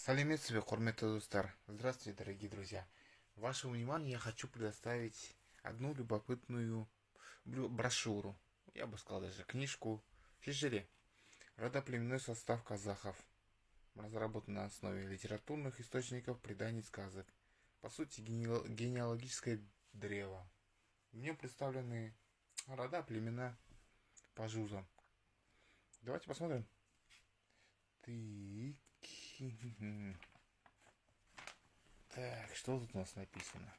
Салиметсове, құрметті достар. Здравствуйте, дорогие друзья. Вашему вниманию я хочу предоставить одну любопытную брошюру. Я бы сказал даже книжку. Шишире. Родоплеменной состав казахов. Разработан на основе литературных источников, преданий, сказок. По сути, генеалогическое древо. В нем представлены рода, племена по жузам. Давайте посмотрим. Так, что тут у нас написано?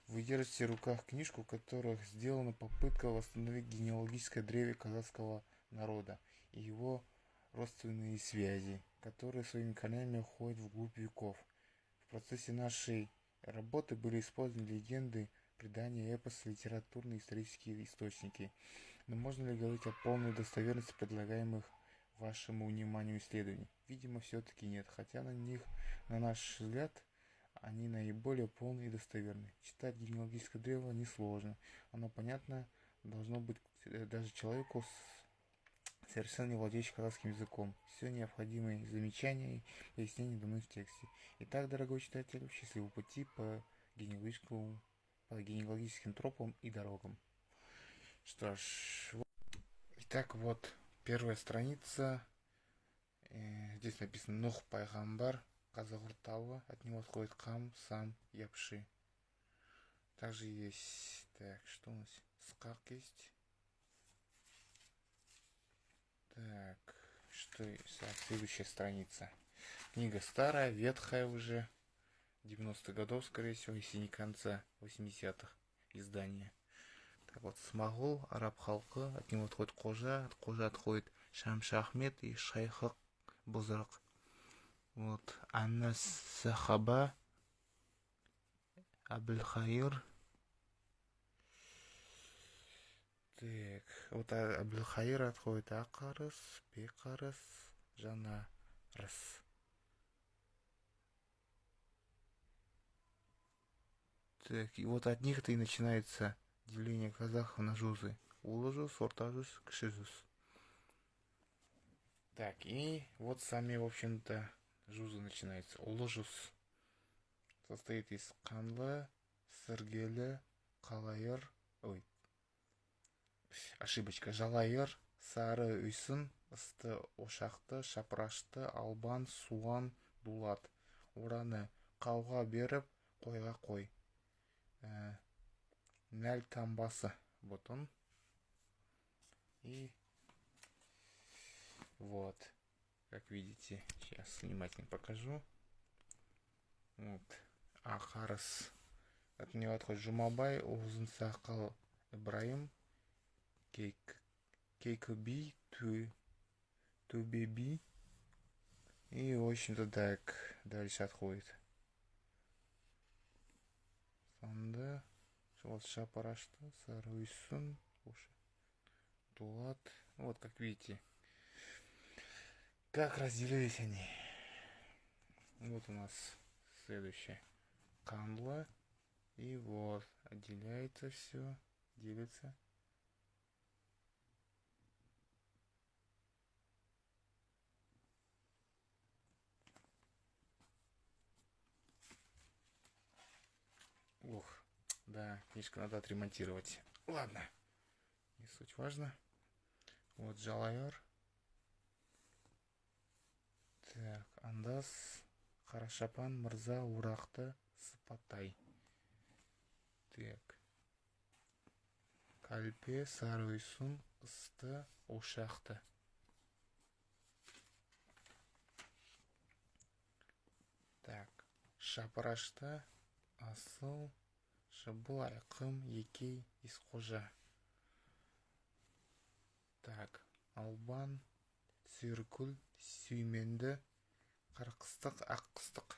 Вы держите в руках книжку, в которой сделана попытка восстановить генеалогическое древо казахского народа и его родственные связи, которые своими корнями уходят вглубь веков. В процессе нашей работы были использованы легенды, предания, эпосы, литературные и исторические источники. Но можно ли говорить о полной достоверности предлагаемых вашему вниманию исследований? Видимо, все-таки нет, хотя на наш взгляд, они наиболее полные и достоверные. Читать генеалогическое древо несложно. Оно понятно должно быть даже человеку, совершенно не владеющий казахским языком. Все необходимые замечания и пояснения даны в тексте. Итак, дорогой читатель, счастливого пути по генеалогическим тропам и дорогам. Что ж, итак, вот первая страница. Здесь написано Нух Пайгамбар, Казагуртауа, от него отходит Кам, Сам, Япши. Также есть, так, что у нас? Скак есть. Так, что есть? Следующая страница. Книга старая, ветхая уже, 90-х годов, скорее всего, если не конца 80-х издания. Так вот, Смагул, араб халкы, от него отходит Кожа, от Кожи отходит Шамши Ахмед и Шайхак Бузрак. Вот, Анна Сахаба, Абельхаир. Так, вот Абельхаир отходит Акарыс, Бекарыс, Жанарыс. Так, и вот от них-то и начинается деление казахов на жузы. Уложус, ортажус, кшизус. Так, и вот сами, в общем-то, жузы начинаются. Уложус состоит из Канлы, Сыргелі, Қалайыр, ошибочка, Жалайыр, Сары Үйсін, Ысты Ошақты, Шапырашты, Албан, Суан, Дулат. Ораны қауға беріп, қойға қой. Нәл Тамбасы, вот он. И вот, как видите, сейчас внимательно покажу. Вот, Ахарыс. От него отходит Жумабай, Узынсақал, Ибраим, Кейкоби, Тубеби. И, в общем-то, так, дальше отходит. Санда, вот Шапарашта, Саруйсун, Дулат. Вот, как видите, как разделились они. Вот у нас следующее. Канла. И вот, отделяется все, делится. Ух, да, книжку надо отремонтировать. Ладно, не суть важно. Вот Жалайыр. Так, Андас, Харашапан, Мырза, Урақты, Сыпатай. Так. Кальпе, Сарыйсун, Ысты, Ошақты. Так. Шапырашты, Асыл, Шыбыл, Айқым, Екей, Исқожа. Так. Албан, Сүйіркүл, Сүйменді, Қарқыстық, Аққыстық.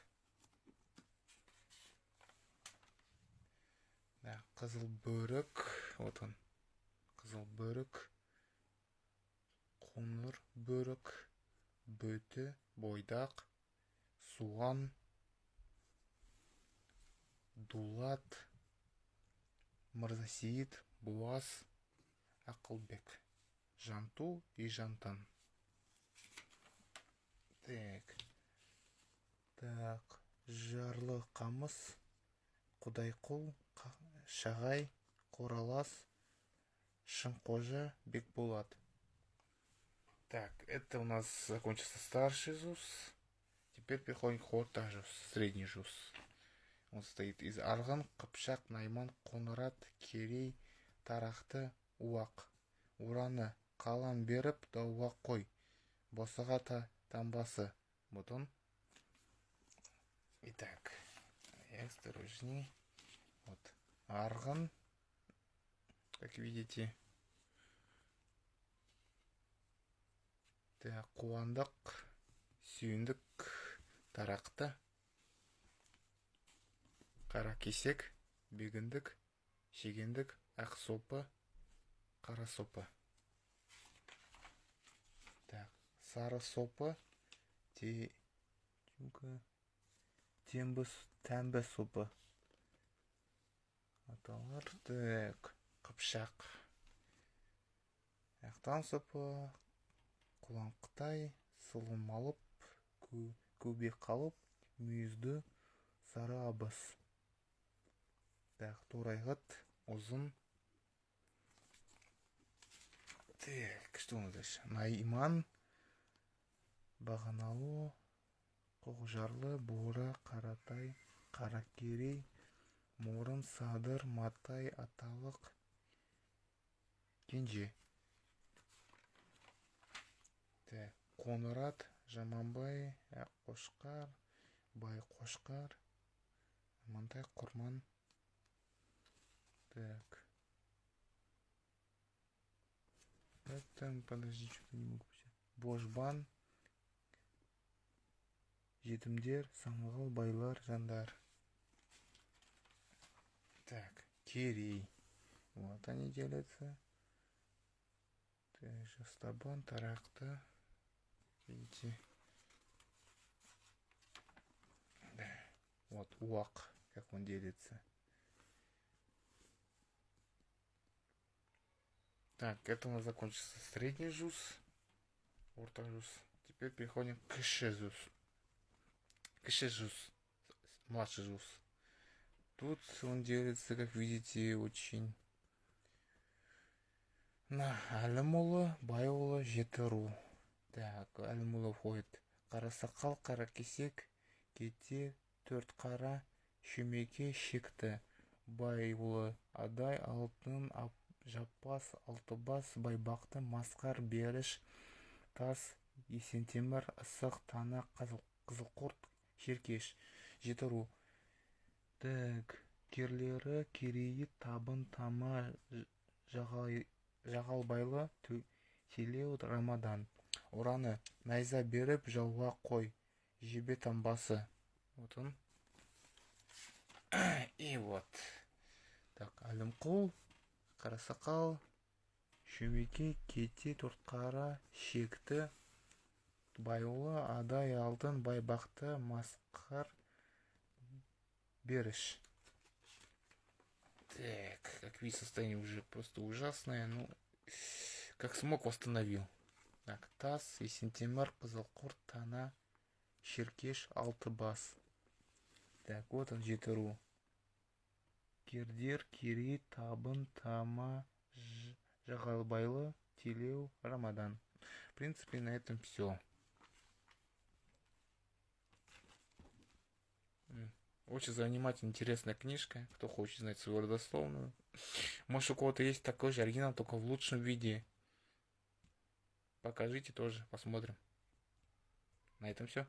Да, Қызыл бөрік, вот он. Қызыл бөрік, Қоңыр бөрік, Бөті, Бойдақ, Суған, Дулат, Мырзасейіт, Буаз, Ақылбек, Жанту и Жантан. Так. Жарлы қамыс, Құдайқұл, Шағай, Қоралас, Шынқожа, Бекболат. Так, это у нас закончился старший ЗУС. Теперь переходим к орта ЖУС, средний ЖУС. Он состоит из Арғын, Қыпшақ, Найман, Қоңырат, Керей, Тарақты, Уақ. Ураны қалам беріп, дауға қой. Босыға таңбасы. Вот он. Итак, осторожней. Вот Арғын, как видите. Так, Қуандық, Сүйіндік, Тарақты, Қаракесек, Бегіндік, Шегендік, Ақсопы, Қарасопы. Так, Сарысопы, Тәмбі сопы. Аталар. Так, Қыпшақ, Ақтан сопы, Құлан Қытай, Сылым алып, Көбе қалып, Мүйізді, Сары абыз. Так, Торайғыт, Ұзын. Так, что у нас дальше? Найман, Бағаналы, Қоғжарлы, Бора, Қаратай, Қаракерей, Мұрын, Садыр, Матай, Аталық, Кенже. Так, Қоңырат, Жаманбай, Қошқар, Байқошқар, Амантай, Құрман. Так. Это, подожди, что-то не могу взять. Божбан, Жетімдер, Саңғал, Байлар, Жандар. Так, Керей. Вот они делятся. Так, Жастабан, Тарақты. Видите? Да. Вот Уақ, как он делится. Так, это у нас закончился средний ЖУС. Орта ЖУС. Теперь переходим к кіші ЖУС. Кіші ЖУС. Младший ЖУС. Тут он делится, как видите, очень на Әлімұлы, Байұлы, Жетіру. Так, Әлімұлы входит Қарасақал, Қаракесек, Кете, Төртқара, Шөмеке, Шекті. Байұлы Адай, Алтын, Жаппас, Алтыбас, Байбақты, Масқар, Беріш, Тас, Есентемір, Ысық, Тана, Қызылқұрт, Шеркеш. Жетіру. Так, керлері Керейі, Табын, Тама, Жағалбайлы, Телеу, Рамадан. Ураны найза беріп, жауға қой. Жебе таңбасы. Вот он. И вот. Так, Әлімқұл, Қарасақал, Шөмеке, Кете, Төртқара, Шекті, Байұлы, Адай, Алтын, Байбақты, Масқар, Беріш. Так, как видите, состояние уже просто ужасное. Ну, как смог, восстановил. Так, Тас, Есентемір, Қызылқұрт, Тана, Шеркеш, Алтыбас. Так, вот он, Жетіру. Кердер, Керей, Табын, Тама, Жағалбайлы, Телеу, Рамадан. В принципе, на этом все. Очень занимательная, интересная книжка. Кто хочет знать свою родословную. Может, у кого-то есть такой же оригинал, только в лучшем виде. Покажите тоже, посмотрим. На этом все.